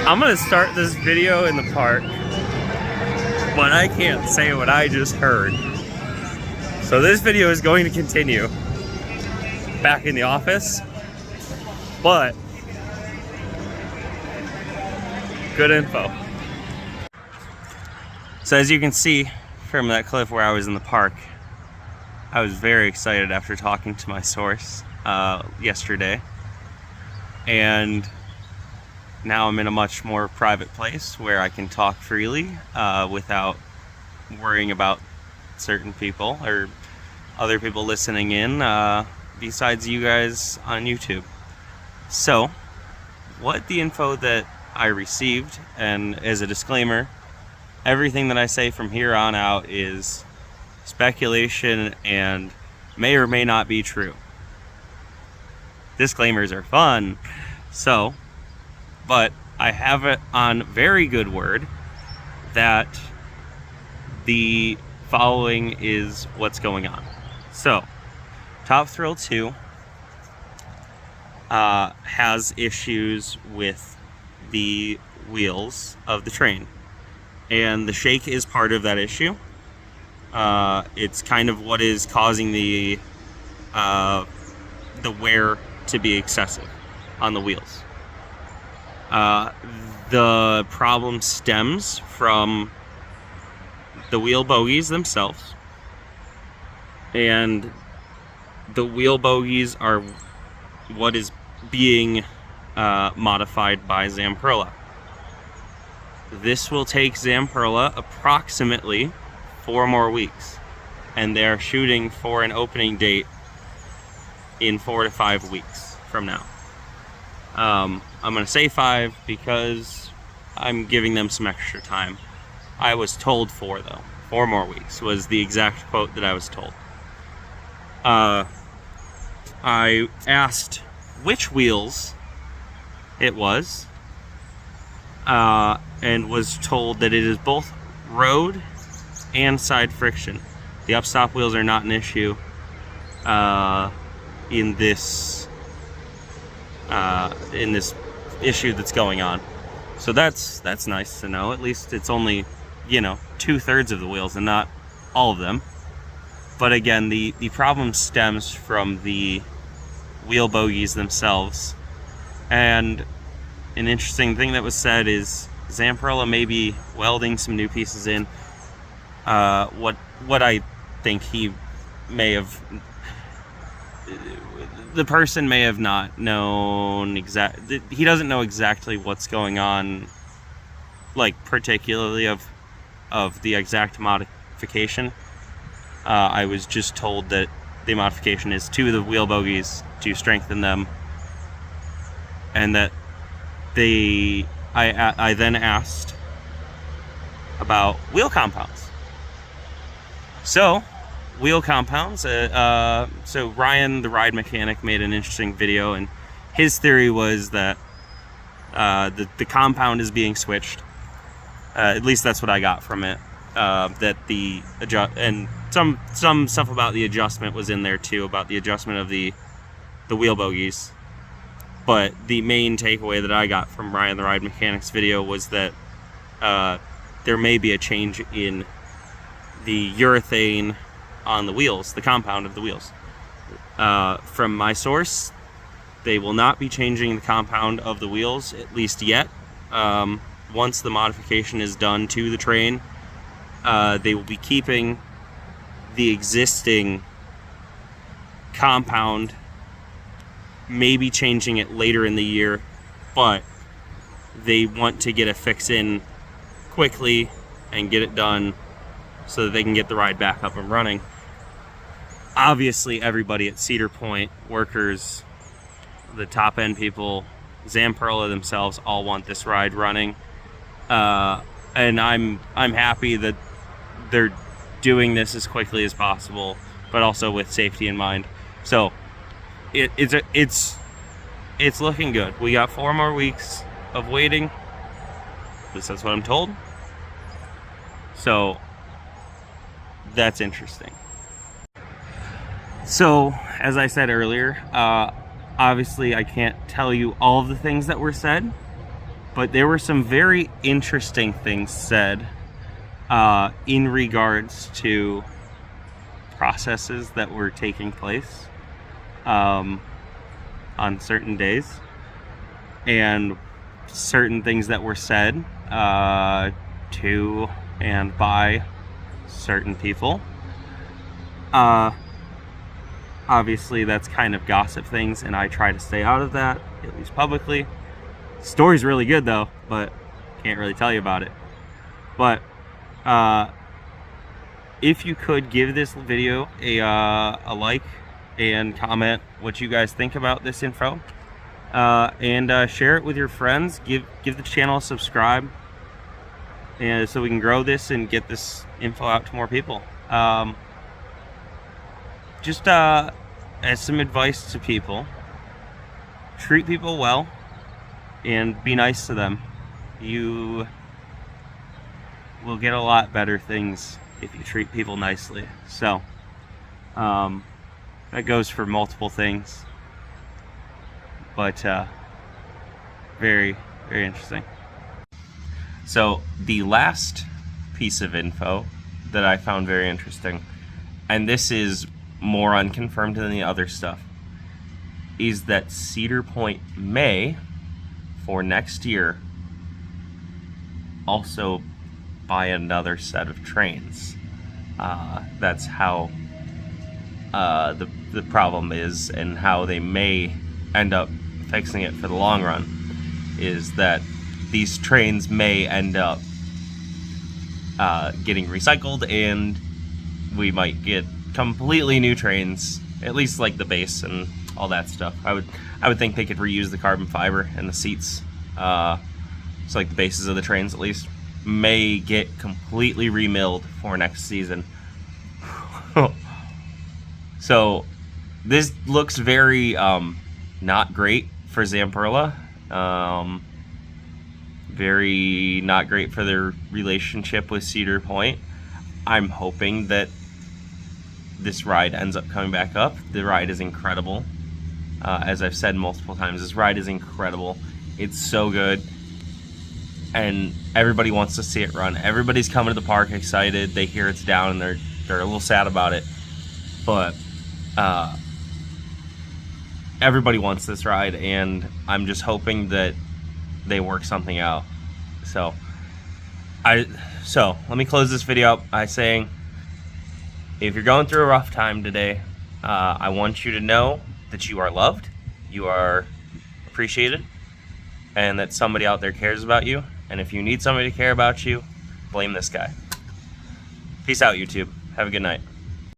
I'm gonna start this video in the park, but I can't say what I just heard. So this video is going to continue back in the office, but good info. So as you can see from that clip where I was in the park, I was very excited after talking to my source yesterday, and now I'm in a much more private place where I can talk freely without worrying about certain people or other people listening in besides you guys on YouTube. So what the info that I received, and as a disclaimer, everything that I say from here on out is speculation and may or may not be true. Disclaimers are fun. So, but I have it on very good word that the following is what's going on. So, Top Thrill 2 has issues with the wheels of the train, and the shake is part of that issue. It's kind of what is causing the wear to be excessive on the wheels. The problem stems from the wheel bogies themselves, and the wheel bogies are what is being modified by Zamperla. This will take Zamperla approximately 4 more weeks, and they're shooting for an opening date in 4 to 5 weeks from now. I'm going to say 5 because I'm giving them some extra time. I was told 4 though. 4 more weeks was the exact quote that I was told. I asked which wheels it was, and was told that it is both road and side friction. The upstop wheels are not an issue in this issue that's going on. So that's nice to know. At least it's only, 2/3 of the wheels and not all of them. But again, the problem stems from the wheel bogies themselves. And an interesting thing that was said is Zamperla may be welding some new pieces in. What I think he may have, the person may have not known he doesn't know exactly what's going on, like particularly of the exact modification. I was just told that the modification is to the wheel bogies to strengthen them, and that I then asked about wheel compounds. So, wheel compounds. So Ryan, the ride mechanic, made an interesting video, and his theory was that the compound is being switched. At least that's what I got from it. That the and some stuff about the adjustment was in there too, about the adjustment of the wheel bogies. But the main takeaway that I got from Ryan, the ride mechanic's video, was that there may be a change in the urethane on the wheels, the compound of the wheels. From my source, they will not be changing the compound of the wheels, at least yet. Once the modification is done to the train, they will be keeping the existing compound, maybe changing it later in the year, but they want to get a fix in quickly and get it done so that they can get the ride back up and running. Obviously, everybody at Cedar Point, workers, the top end people, Zamperla themselves, all want this ride running, and I'm happy that they're doing this as quickly as possible, but also with safety in mind. So it's looking good. We got 4 more weeks of waiting. At least that's what I'm told. So that's interesting. So, as I said earlier, obviously I can't tell you all of the things that were said, But there were some very interesting things said in regards to processes that were taking place on certain days, and certain things that were said to and by certain people. Obviously that's kind of gossip things, and I try to stay out of that, at least publicly. Story's really good though, but can't really tell you about it. But if you could give this video a like and comment what you guys think about this info, and share it with your friends. Give the channel a subscribe, and so we can grow this and get this info out to more people. Just as some advice to people: treat people well and be nice to them. You will get a lot better things if you treat people nicely. So that goes for multiple things, but very, very interesting. So the last piece of info that I found very interesting, and this is more unconfirmed than the other stuff, is that Cedar Point may, for next year, also buy another set of trains. That's how the problem is, and how they may end up fixing it for the long run, is that these trains may end up getting recycled, and we might get completely new trains, at least like the base and all that stuff. I would think they could reuse the carbon fiber and the seats, so like the bases of the trains at least may get completely remilled for next season. So this looks very not great for Zamperla, very not great for their relationship with Cedar Point. I'm hoping that this ride ends up coming back up. The ride is incredible. As I've said multiple times, this ride is incredible. It's so good, and everybody wants to see it run. Everybody's coming to the park excited. They hear it's down and they're a little sad about it, but everybody wants this ride, and I'm just hoping that they work something out. So let me close this video up by saying, if you're going through a rough time today, I want you to know that you are loved, you are appreciated, and that somebody out there cares about you. And if you need somebody to care about you, blame this guy. Peace out, YouTube. Have a good night.